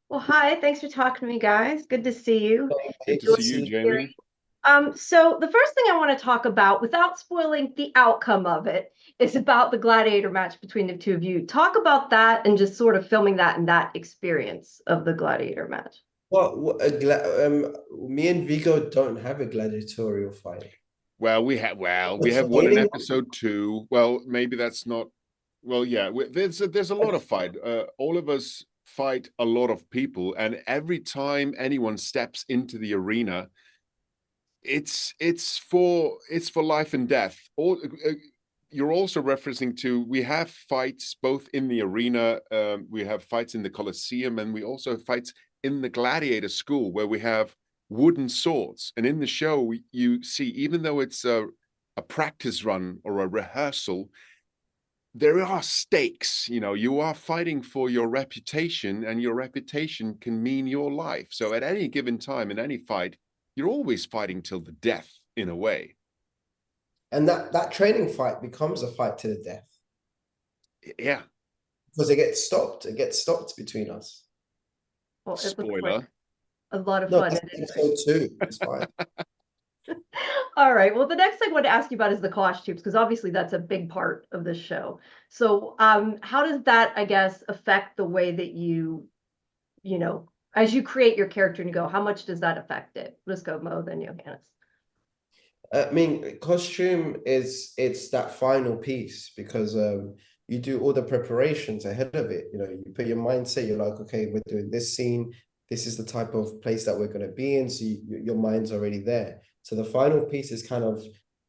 Well, hi, thanks for talking to me, guys. Good to see you. Good Good to Enjoy see to you, see hearing. Jamie. So the first thing I want to talk about, without spoiling the outcome of it, is about the gladiator match between the two of you. Talk about that and just sort of filming that and that experience of the gladiator match. me and Vigo don't have a gladiatorial fight. We have It's one in training. episode 2. Well, maybe that's not. Well, yeah, there's a lot of fight. All of us fight a lot of people, and every time anyone steps into the arena, it's for life and death. You're also referencing to we have fights both in the arena, we have fights in the Colosseum, and we also have fights in the gladiator school where we have wooden swords. And in the show, you see, even though it's a practice run or a rehearsal, there are stakes. You are fighting for your reputation, and your reputation can mean your life. So at any given time in any fight, you're always fighting till the death in a way. And that training fight becomes a fight to the death Yeah. because it gets stopped. It gets stopped between us. Well, it looks like Spoiler. a lot of No, fun that's at any rate. episode two. It's fine. All right. Well, the next thing I want to ask you about is the costumes, because obviously that's a big part of this show. So, how does that, I guess, affect the way that as you create your character and you go, how much does that affect it? Let's go, Mo, then Johannes. I mean, costume it's that final piece because you do all the preparations ahead of it. You put your mindset. You're like, okay, we're doing this scene. This is the type of place that we're going to be in. So your mind's already there. So the final piece is kind of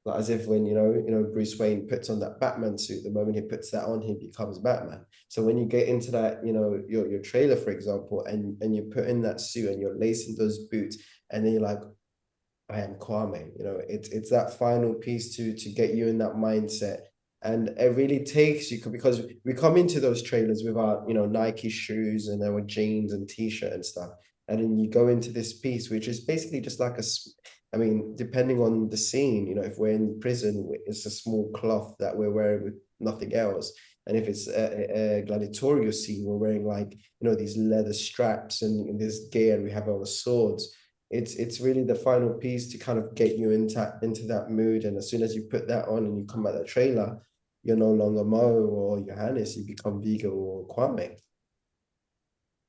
like as if when Bruce Wayne puts on that Batman suit. The moment he puts that on, he becomes Batman. So when you get into that, your trailer, for example, and you put in that suit and you're lacing those boots, and then you're like, I am Kwame. It's that final piece to get you in that mindset. And it really takes you because we come into those trailers with our, Nike shoes and our jeans and t-shirt and stuff. And then you go into this piece, which is basically just like I mean, depending on the scene, if we're in prison, it's a small cloth that we're wearing with nothing else. And if it's a gladiatorial scene, we're wearing like, these leather straps and this gear, and we have our swords. It's really the final piece to kind of get you into that mood. And as soon as you put that on and you come at the trailer, you're no longer Mo or Johannes, you become Vigo or Kwame.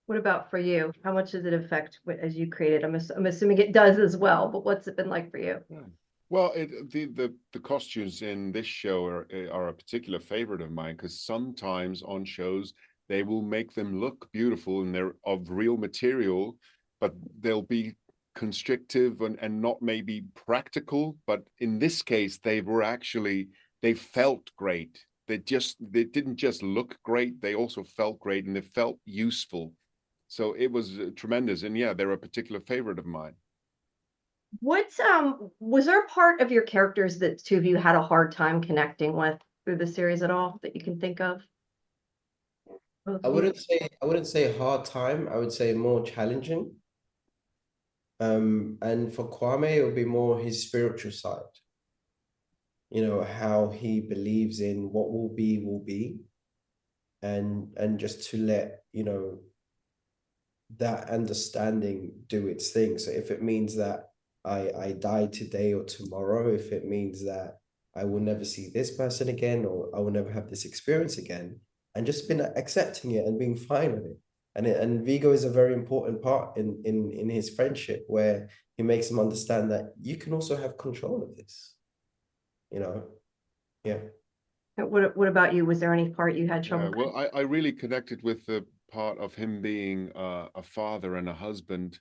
What about for you? How much does it affect as you create it? I'm assuming it does as well, but what's it been like for you? Yeah. Well, the costumes in this show are a particular favorite of mine because sometimes on shows they will make them look beautiful and they're of real material, but they'll be constrictive and not maybe practical. But in this case, they felt great. They didn't just look great, they also felt great and they felt useful. So it was tremendous. And yeah, they're a particular favorite of mine. What was there a part of your characters that two of you had a hard time connecting with through the series at all that you can think of? Both I of you. wouldn't say hard time. I would say more challenging. And for Kwame, it would be more his spiritual side. How he believes in what will be, and just to let that understanding do its thing. So if it means that I die today or tomorrow, if it means that I will never see this person again or I will never have this experience again, and just been accepting it and being fine with it. And Vigo is a very important part in his friendship where he makes him understand that you can also have control of this. You know, yeah. What about you? Was there any part you had trouble? Well, I really connected with the part of him being a father and a husband.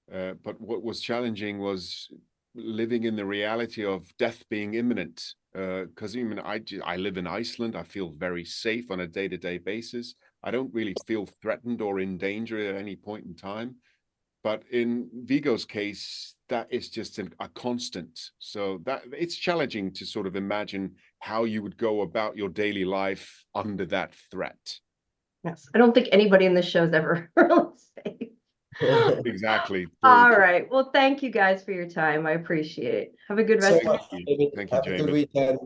But what was challenging was living in the reality of death being imminent. Because even I live in Iceland, I feel very safe on a day-to-day basis. I don't really feel threatened or in danger at any point in time. But in Vigo's case, that is just a constant. So that it's challenging to sort of imagine how you would go about your daily life under that threat. Yes, I don't think anybody in this show is ever really safe. Exactly. Very All true. right. Well, thank you guys for your time. I appreciate it. Have a good So rest of much, the Thank you. David. Thank you, Have a good Jamie. weekend.